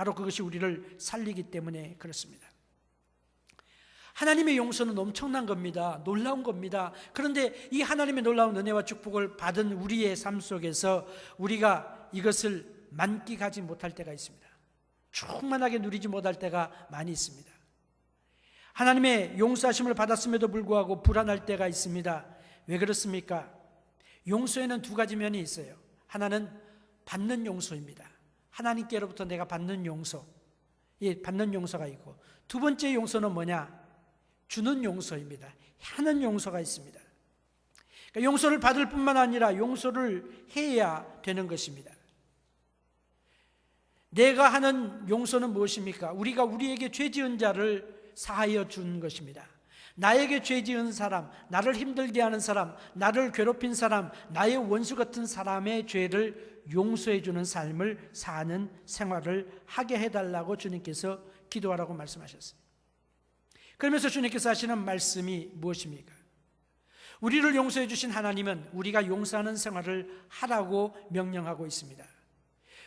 바로 그것이 우리를 살리기 때문에 그렇습니다. 하나님의 용서는 엄청난 겁니다. 놀라운 겁니다. 그런데 이 하나님의 놀라운 은혜와 축복을 받은 우리의 삶 속에서 우리가 이것을 만끽하지 못할 때가 있습니다. 충만하게 누리지 못할 때가 많이 있습니다. 하나님의 용서하심을 받았음에도 불구하고 불안할 때가 있습니다. 왜 그렇습니까? 용서에는 두 가지 면이 있어요. 하나는 받는 용서입니다. 하나님께로부터 내가 받는 용서, 받는 용서가 있고, 두 번째 용서는 뭐냐? 주는 용서입니다. 하는 용서가 있습니다. 그러니까 용서를 받을 뿐만 아니라 용서를 해야 되는 것입니다. 내가 하는 용서는 무엇입니까? 우리가 우리에게 죄 지은 자를 사하여 준 것입니다. 나에게 죄 지은 사람, 나를 힘들게 하는 사람, 나를 괴롭힌 사람, 나의 원수 같은 사람의 죄를 용서해 주는 삶을 사는 생활을 하게 해달라고 주님께서 기도하라고 말씀하셨습니다. 그러면서 주님께서 하시는 말씀이 무엇입니까? 우리를 용서해 주신 하나님은 우리가 용서하는 생활을 하라고 명령하고 있습니다.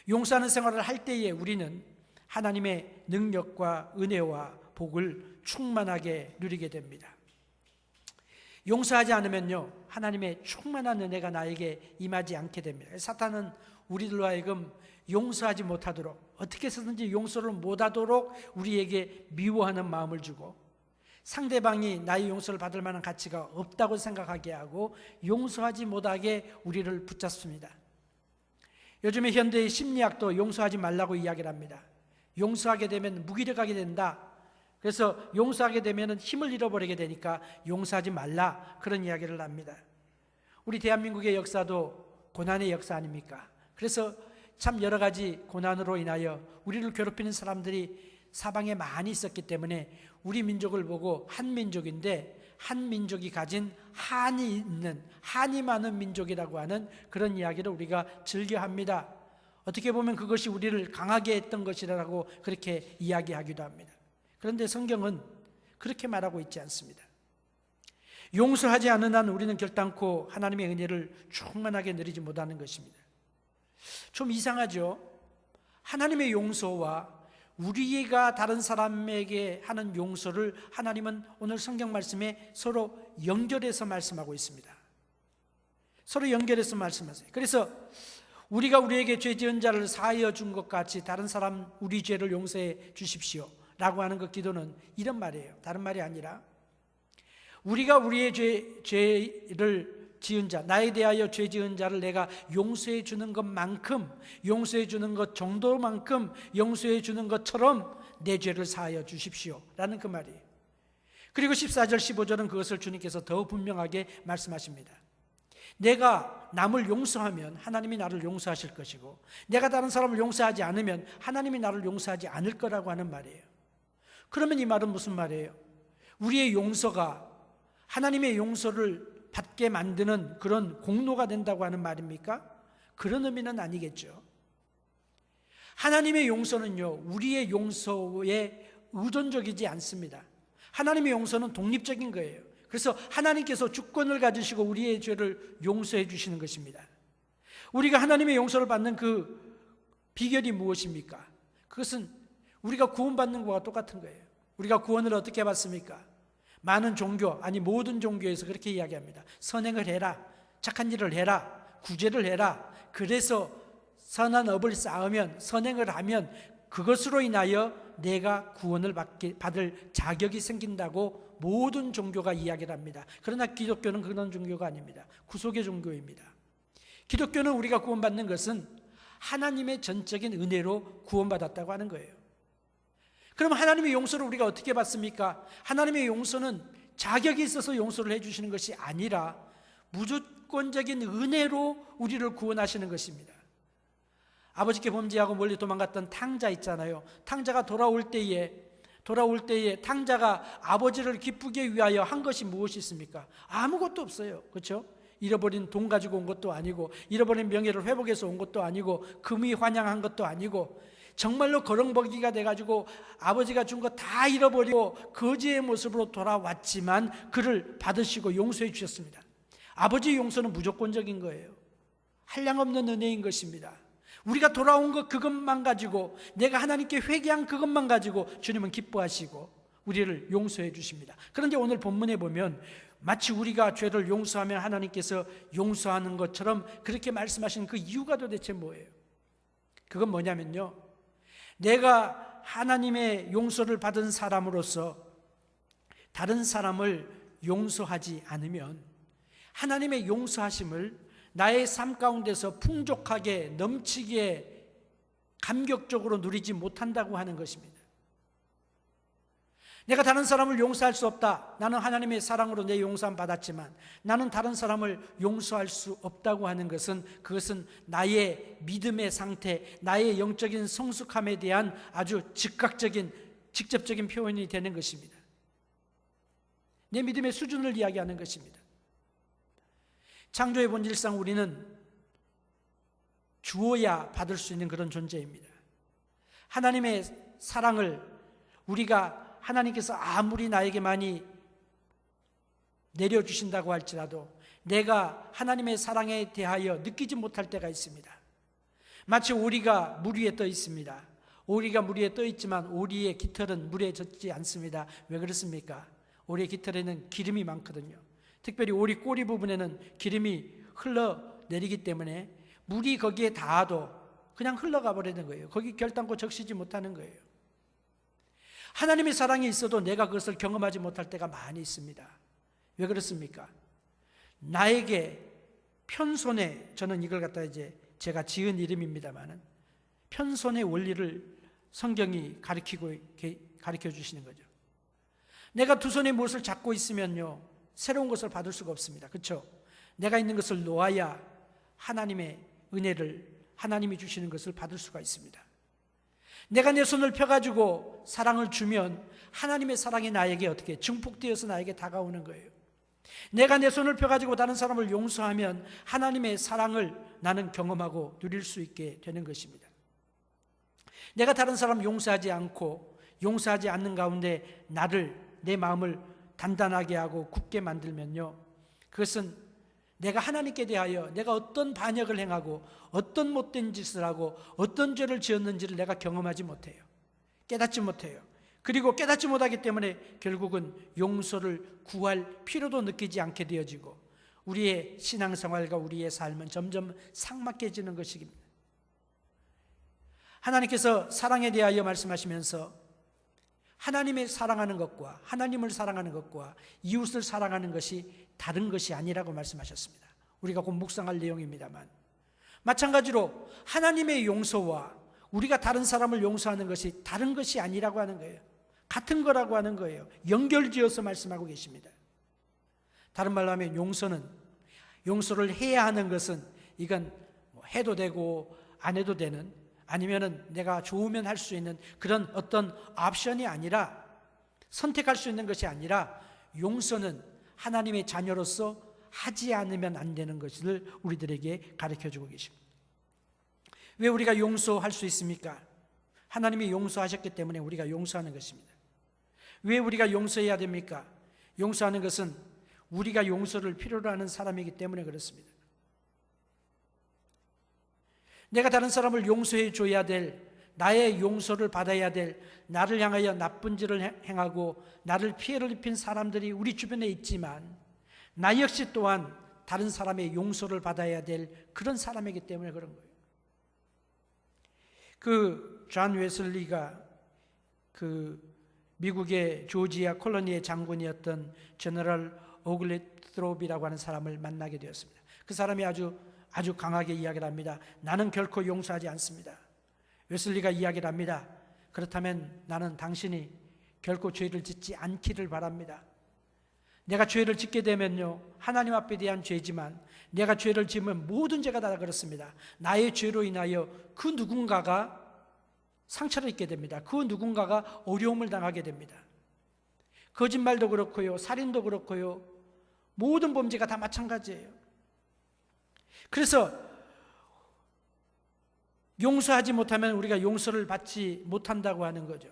용서하는 생활을 할 때에 우리는 하나님의 능력과 은혜와 복을 충만하게 누리게 됩니다. 용서하지 않으면요, 하나님의 충만한 은혜가 나에게 임하지 않게 됩니다. 사탄은 우리들로 하여금 용서하지 못하도록, 어떻게 해서든지 용서를 못하도록 우리에게 미워하는 마음을 주고, 상대방이 나의 용서를 받을 만한 가치가 없다고 생각하게 하고 용서하지 못하게 우리를 붙잡습니다. 요즘에 현대의 심리학도 용서하지 말라고 이야기를 합니다. 용서하게 되면 무기력하게 된다. 그래서 용서하게 되면 힘을 잃어버리게 되니까 용서하지 말라, 그런 이야기를 합니다. 우리 대한민국의 역사도 고난의 역사 아닙니까? 그래서 참 여러 가지 고난으로 인하여 우리를 괴롭히는 사람들이 사방에 많이 있었기 때문에 우리 민족을 보고 한 민족인데 한 민족이 가진 한이 있는, 한이 많은 민족이라고 하는 그런 이야기를 우리가 즐겨합니다. 어떻게 보면 그것이 우리를 강하게 했던 것이라고 그렇게 이야기하기도 합니다. 그런데 성경은 그렇게 말하고 있지 않습니다. 용서하지 않은 한 우리는 결단코 하나님의 은혜를 충만하게 누리지 못하는 것입니다. 좀 이상하죠? 하나님의 용서와 우리가 다른 사람에게 하는 용서를 하나님은 오늘 성경 말씀에 서로 연결해서 말씀하고 있습니다. 서로 연결해서 말씀하세요. 그래서 우리가 우리에게 죄 지은 자를 사하여 준 것 같이 다른 사람 우리 죄를 용서해 주십시오 라고 하는 그 기도는 이런 말이에요. 다른 말이 아니라 우리가 우리의 죄를 지은 자, 나에 대하여 죄 지은 자를 내가 용서해 주는 것만큼, 용서해 주는 것 정도만큼 용서해 주는 것처럼 내 죄를 사하여 주십시오 라는 그 말이에요. 그리고 14절 15절은 그것을 주님께서 더 분명하게 말씀하십니다. 내가 남을 용서하면 하나님이 나를 용서하실 것이고, 내가 다른 사람을 용서하지 않으면 하나님이 나를 용서하지 않을 거라고 하는 말이에요. 그러면 이 말은 무슨 말이에요? 우리의 용서가 하나님의 용서를 받게 만드는 그런 공로가 된다고 하는 말입니까? 그런 의미는 아니겠죠. 하나님의 용서는요, 우리의 용서에 의존적이지 않습니다. 하나님의 용서는 독립적인 거예요. 그래서 하나님께서 주권을 가지시고 우리의 죄를 용서해 주시는 것입니다. 우리가 하나님의 용서를 받는 그 비결이 무엇입니까? 그것은 우리가 구원받는 것과 똑같은 거예요. 우리가 구원을 어떻게 받습니까? 많은 종교, 아니 모든 종교에서 그렇게 이야기합니다. 선행을 해라, 착한 일을 해라, 구제를 해라. 그래서 선한 업을 쌓으면, 선행을 하면 그것으로 인하여 내가 구원을 받을 자격이 생긴다고 모든 종교가 이야기를 합니다. 그러나 기독교는 그런 종교가 아닙니다. 구속의 종교입니다. 기독교는 우리가 구원받는 것은 하나님의 전적인 은혜로 구원받았다고 하는 거예요. 그럼 하나님의 용서를 우리가 어떻게 받습니까? 하나님의 용서는 자격이 있어서 용서를 해주시는 것이 아니라 무조건적인 은혜로 우리를 구원하시는 것입니다. 아버지께 범죄하고 멀리 도망갔던 탕자 있잖아요. 탕자가 돌아올 때에 탕자가 아버지를 기쁘게 위하여 한 것이 무엇이 있습니까? 아무것도 없어요. 그렇죠? 잃어버린 돈 가지고 온 것도 아니고, 잃어버린 명예를 회복해서 온 것도 아니고, 금이 환영한 것도 아니고, 정말로 거렁벅이가 돼가지고 아버지가 준 거 다 잃어버리고 거지의 모습으로 돌아왔지만 그를 받으시고 용서해 주셨습니다. 아버지의 용서는 무조건적인 거예요. 한량없는 은혜인 것입니다. 우리가 돌아온 것 그것만 가지고, 내가 하나님께 회개한 그것만 가지고 주님은 기뻐하시고 우리를 용서해 주십니다. 그런데 오늘 본문에 보면 마치 우리가 죄를 용서하면 하나님께서 용서하는 것처럼 그렇게 말씀하시는 그 이유가 도대체 뭐예요? 그건 뭐냐면요, 내가 하나님의 용서를 받은 사람으로서 다른 사람을 용서하지 않으면 하나님의 용서하심을 나의 삶 가운데서 풍족하게 넘치게 감격적으로 누리지 못한다고 하는 것입니다. 내가 다른 사람을 용서할 수 없다, 나는 하나님의 사랑으로 내 용서함 받았지만 나는 다른 사람을 용서할 수 없다고 하는 것은, 그것은 나의 믿음의 상태, 나의 영적인 성숙함에 대한 아주 즉각적인 직접적인 표현이 되는 것입니다. 내 믿음의 수준을 이야기하는 것입니다. 창조의 본질상 우리는 주어야 받을 수 있는 그런 존재입니다. 하나님의 사랑을 우리가, 하나님께서 아무리 나에게 많이 내려주신다고 할지라도 내가 하나님의 사랑에 대하여 느끼지 못할 때가 있습니다. 마치 오리가 물 위에 떠 있습니다. 오리가 물 위에 떠 있지만 오리의 깃털은 물에 젖지 않습니다. 왜 그렇습니까? 오리의 깃털에는 기름이 많거든요. 특별히 오리 꼬리 부분에는 기름이 흘러내리기 때문에 물이 거기에 닿아도 그냥 흘러가 버리는 거예요. 거기 결단코 적시지 못하는 거예요. 하나님의 사랑이 있어도 내가 그것을 경험하지 못할 때가 많이 있습니다. 왜 그렇습니까? 나에게 편손의, 저는 이걸 갖다 이제 제가 지은 이름입니다만은, 편손의 원리를 성경이 가르쳐 주시는 거죠. 내가 두 손에 무엇을 잡고 있으면요, 새로운 것을 받을 수가 없습니다. 그렇죠? 내가 있는 것을 놓아야 하나님의 은혜를, 하나님이 주시는 것을 받을 수가 있습니다. 내가 내 손을 펴가지고 사랑을 주면 하나님의 사랑이 나에게 어떻게 증폭되어서 나에게 다가오는 거예요. 내가 내 손을 펴가지고 다른 사람을 용서하면 하나님의 사랑을 나는 경험하고 누릴 수 있게 되는 것입니다. 내가 다른 사람 용서하지 않고 용서하지 않는 가운데 내 마음을 단단하게 하고 굳게 만들면요, 그것은 내가 하나님께 대하여 내가 어떤 반역을 행하고 어떤 못된 짓을 하고 어떤 죄를 지었는지를 내가 경험하지 못해요. 깨닫지 못해요. 그리고 깨닫지 못하기 때문에 결국은 용서를 구할 필요도 느끼지 않게 되어지고 우리의 신앙생활과 우리의 삶은 점점 삭막해지는 것입니다. 하나님께서 사랑에 대하여 말씀하시면서 하나님을 사랑하는 것과 하나님을 사랑하는 것과 이웃을 사랑하는 것이 다른 것이 아니라고 말씀하셨습니다. 우리가 곧 묵상할 내용입니다만, 마찬가지로 하나님의 용서와 우리가 다른 사람을 용서하는 것이 다른 것이 아니라고 하는 거예요. 같은 거라고 하는 거예요. 연결지어서 말씀하고 계십니다. 다른 말로 하면 용서를 해야 하는 것은 이건 해도 되고 안 해도 되는, 아니면은 내가 좋으면 할 수 있는 그런 어떤 옵션이 아니라, 선택할 수 있는 것이 아니라, 용서는 하나님의 자녀로서 하지 않으면 안 되는 것을 우리들에게 가르쳐주고 계십니다. 왜 우리가 용서할 수 있습니까? 하나님이 용서하셨기 때문에 우리가 용서하는 것입니다. 왜 우리가 용서해야 됩니까? 용서하는 것은 우리가 용서를 필요로 하는 사람이기 때문에 그렇습니다. 내가 다른 사람을 용서해 줘야 될, 나의 용서를 받아야 될, 나를 향하여 나쁜 짓을 행하고 나를 피해를 입힌 사람들이 우리 주변에 있지만 나 역시 또한 다른 사람의 용서를 받아야 될 그런 사람이기 때문에 그런 거예요. 존 웨슬리가 미국의 조지아 콜로니의 장군이었던 제너럴 오글리트롭이라고 하는 사람을 만나게 되었습니다. 그 사람이 아주 강하게 이야기를 합니다. 나는 결코 용서하지 않습니다. 웨슬리가 이야기를 합니다. 그렇다면 나는 당신이 결코 죄를 짓지 않기를 바랍니다. 내가 죄를 짓게 되면요, 하나님 앞에 대한 죄지만 내가 죄를 지으면 모든 죄가 다 그렇습니다. 나의 죄로 인하여 그 누군가가 상처를 입게 됩니다. 그 누군가가 어려움을 당하게 됩니다. 거짓말도 그렇고요, 살인도 그렇고요, 모든 범죄가 다 마찬가지예요. 그래서 용서하지 못하면 우리가 용서를 받지 못한다고 하는 거죠.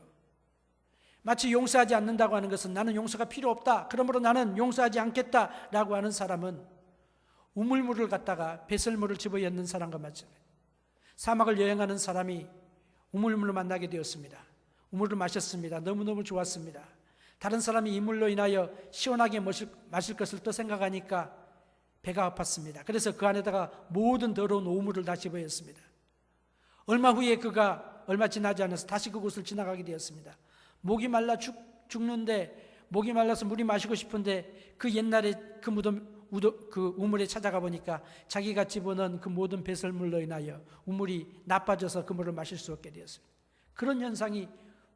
마치 용서하지 않는다고 하는 것은 나는 용서가 필요 없다, 그러므로 나는 용서하지 않겠다라고 하는 사람은 우물물을 갖다가 배설물을 집어넣는 사람과 마찬가지예요. 사막을 여행하는 사람이 우물물을 만나게 되었습니다. 우물을 마셨습니다. 너무너무 좋았습니다. 다른 사람이 이 물로 인하여 시원하게 마실 것을 또 생각하니까 배가 아팠습니다. 그래서 그 안에다가 모든 더러운 오물을 다 집어였습니다. 얼마 후에 그가 얼마 지나지 않아서 다시 그곳을 지나가게 되었습니다. 목이 말라 죽는데, 목이 말라서 물이 마시고 싶은데 그 옛날에 그 우물에 찾아가 보니까 자기가 집어넣은 그 모든 배설물로 인하여 우물이 나빠져서 그 물을 마실 수 없게 되었습니다. 그런 현상이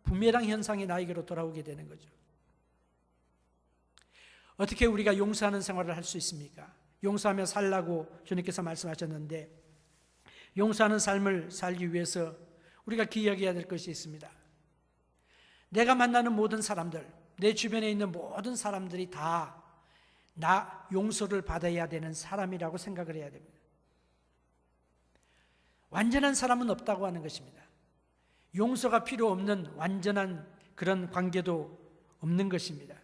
부메랑 현상이 나에게로 돌아오게 되는 거죠. 어떻게 우리가 용서하는 생활을 할 수 있습니까? 용서하며 살라고 주님께서 말씀하셨는데, 용서하는 삶을 살기 위해서 우리가 기억해야 될 것이 있습니다. 내가 만나는 모든 사람들, 내 주변에 있는 모든 사람들이 다 나 용서를 받아야 되는 사람이라고 생각을 해야 됩니다. 완전한 사람은 없다고 하는 것입니다. 용서가 필요 없는 완전한 그런 관계도 없는 것입니다.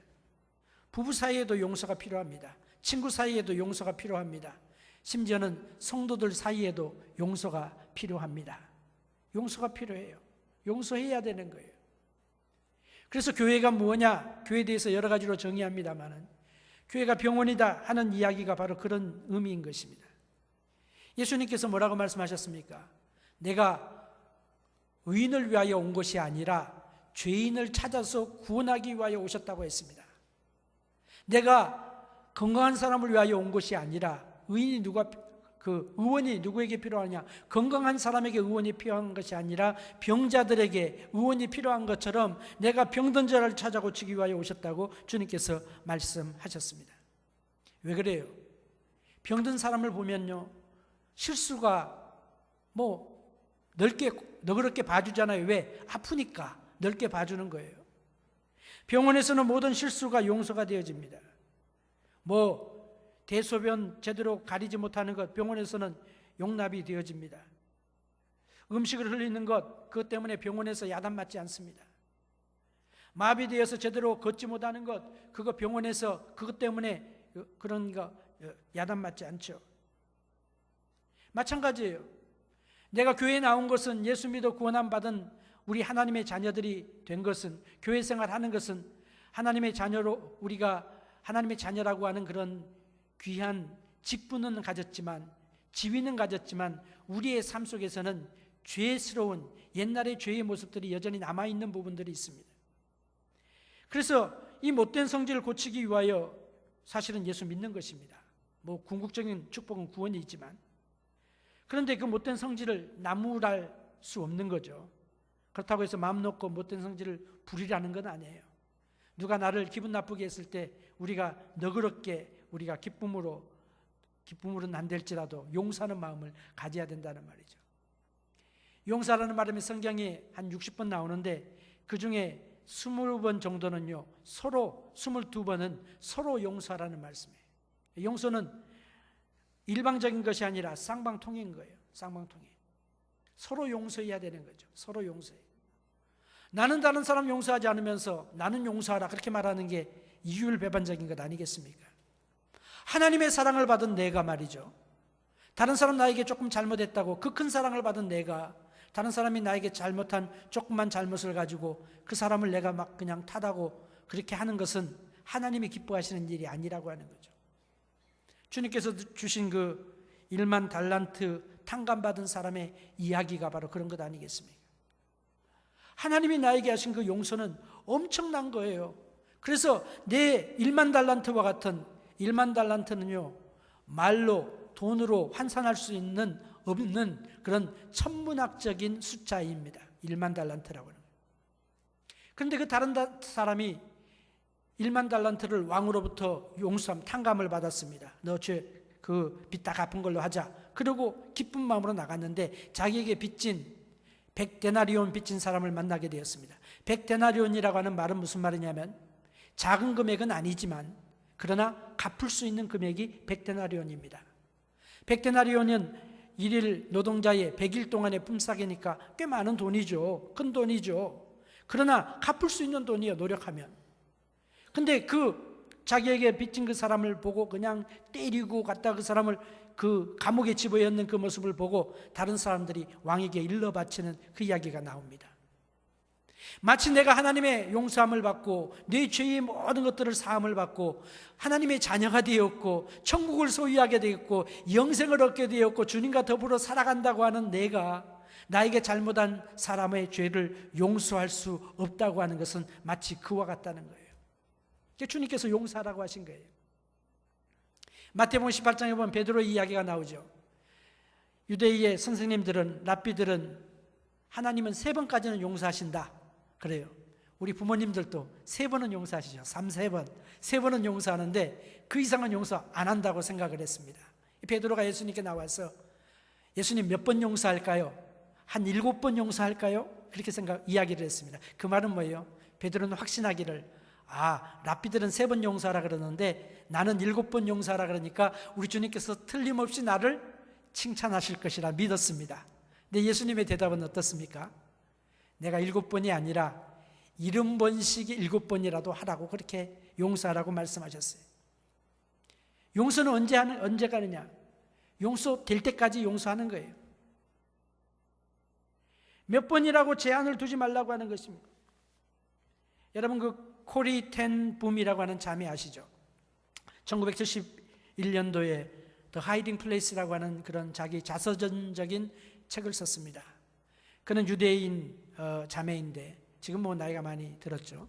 부부 사이에도 용서가 필요합니다. 친구 사이에도 용서가 필요합니다. 심지어는 성도들 사이에도 용서가 필요합니다. 용서가 필요해요. 용서해야 되는 거예요. 그래서 교회가 뭐냐? 교회에 대해서 여러 가지로 정의합니다만은 교회가 병원이다 하는 이야기가 바로 그런 의미인 것입니다. 예수님께서 뭐라고 말씀하셨습니까? 내가 의인을 위하여 온 것이 아니라 죄인을 찾아서 구원하기 위하여 오셨다고 했습니다. 내가 건강한 사람을 위하여 온 것이 아니라 의원이 누구에게 필요하냐? 건강한 사람에게 의원이 필요한 것이 아니라 병자들에게 의원이 필요한 것처럼 내가 병든 자를 찾아 고치기 위하여 오셨다고 주님께서 말씀하셨습니다. 왜 그래요? 병든 사람을 보면요, 실수가 너그럽게 봐주잖아요. 왜? 아프니까 넓게 봐주는 거예요. 병원에서는 모든 실수가 용서가 되어집니다. 대소변 제대로 가리지 못하는 것, 병원에서는 용납이 되어집니다. 음식을 흘리는 것, 그것 때문에 병원에서 야단맞지 않습니다. 마비되어서 제대로 걷지 못하는 것, 그거 병원에서 그것 때문에 그런 거 야단맞지 않죠. 마찬가지예요. 내가 교회에 나온 것은, 예수 믿어 구원함 받은 우리 하나님의 자녀들이 된 것은, 교회 생활하는 것은 하나님의 자녀로, 우리가 하나님의 자녀라고 하는 그런 귀한 직분은 가졌지만, 지위는 가졌지만 우리의 삶 속에서는 죄스러운 옛날의 죄의 모습들이 여전히 남아있는 부분들이 있습니다. 그래서 이 못된 성질을 고치기 위하여 사실은 예수 믿는 것입니다. 궁극적인 축복은 구원이 있지만, 그런데 그 못된 성질을 나무랄 수 없는 거죠. 그렇다고 해서 마음 놓고 못된 성질을 부리라는 건 아니에요. 누가 나를 기분 나쁘게 했을 때 우리가 너그럽게, 우리가 기쁨으로는 안 될지라도 용서하는 마음을 가져야 된다는 말이죠. 용서라는 말이 성경에 한 60번 나오는데 그 중에 20번 정도는요, 22번은 서로 용서하라는 말씀이에요. 용서는 일방적인 것이 아니라 쌍방통인 거예요. 쌍방통이. 서로 용서해야 되는 거죠. 서로 용서해. 나는 다른 사람 용서하지 않으면서 나는 용서하라 그렇게 말하는 게 이율배반적인 것 아니겠습니까? 하나님의 사랑을 받은 내가 말이죠, 다른 사람 나에게 조금 잘못했다고 그 큰 사랑을 받은 내가 다른 사람이 나에게 잘못한 조그만 잘못을 가지고 그 사람을 내가 막 그냥 탓하고 그렇게 하는 것은 하나님이 기뻐하시는 일이 아니라고 하는 거죠. 주님께서 주신 그 1만 달란트 탕감받은 사람의 이야기가 바로 그런 것 아니겠습니까? 하나님이 나에게 하신 그 용서는 엄청난 거예요. 그래서 내 1만 달란트와 같은, 1만 달란트는요, 말로 돈으로 환산할 수 없는 그런 천문학적인 숫자입니다. 1만 달란트라고 하는 거예요. 그런데 그 다른 사람이 1만 달란트를 왕으로부터 용서함, 탕감을 받았습니다. 너 그 빚 다 갚은 걸로 하자. 그러고 기쁜 마음으로 나갔는데 자기에게 빚진 100데나리온 빚진 사람을 만나게 되었습니다. 100데나리온이라고 하는 말은 무슨 말이냐면 작은 금액은 아니지만 그러나 갚을 수 있는 금액이 100데나리온입니다. 100데나리온은 일일 노동자의 100일 동안의 품삯이니까 꽤 많은 돈이죠. 큰 돈이죠. 그러나 갚을 수 있는 돈이에요, 노력하면. 근데 자기에게 빚진 그 사람을 보고 그냥 때리고 갖다 그 사람을 그 감옥에 집어넣는 그 모습을 보고 다른 사람들이 왕에게 일러 바치는 그 이야기가 나옵니다. 마치 내가 하나님의 용서함을 받고 내 죄의 모든 것들을 사함을 받고 하나님의 자녀가 되었고 천국을 소유하게 되었고 영생을 얻게 되었고 주님과 더불어 살아간다고 하는 내가 나에게 잘못한 사람의 죄를 용서할 수 없다고 하는 것은 마치 그와 같다는 거예요. 주님께서 용서하라고 하신 거예요. 마태복음 18장에 보면 베드로의 이야기가 나오죠. 유대인의 선생님들은, 랍비들은 하나님은 3번까지는 용서하신다 그래요. 우리 부모님들도 3번은 용서하시죠. 3번. 3번은 용서하는데 그 이상은 용서 안 한다고 생각을 했습니다. 베드로가 예수님께 나와서 예수님 몇 번 용서할까요? 한 7번 용서할까요? 그렇게 이야기를 했습니다. 그 말은 뭐예요? 베드로는 확신하기를 랍비들은 3번 용서하라 그러는데 나는 7번 용서하라 그러니까 우리 주님께서 틀림없이 나를 칭찬하실 것이라 믿었습니다. 근데 예수님의 대답은 어떻습니까? 내가 7번이 아니라 70번씩 7번이라도 하라고 그렇게 용서하라고 말씀하셨어요. 용서는 언제 가느냐? 용서될 때까지 용서하는 거예요. 몇 번이라고 제한을 두지 말라고 하는 것입니다. 여러분 그 코리 텐 붐이라고 하는 자매 아시죠? 1971년도에 The Hiding Place라고 하는 그런 자기 자서전적인 책을 썼습니다. 그는 유대인 자매인데 지금 뭐 나이가 많이 들었죠.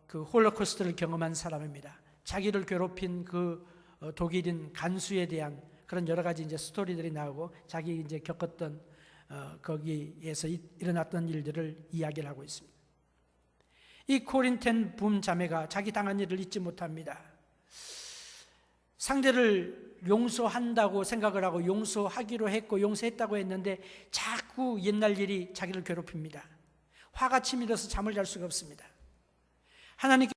그 홀로코스트를 경험한 사람입니다. 자기를 괴롭힌 그 독일인 간수에 대한 그런 여러 가지 이제 스토리들이 나오고 자기 이제 겪었던 거기에서 일어났던 일들을 이야기를 하고 있습니다. 이 코린 텐 붐 자매가 자기 당한 일을 잊지 못합니다. 상대를 용서한다고 생각을 하고 용서하기로 했고 용서했다고 했는데 자꾸 옛날 일이 자기를 괴롭힙니다. 화가 치밀어서 잠을 잘 수가 없습니다. 하나님께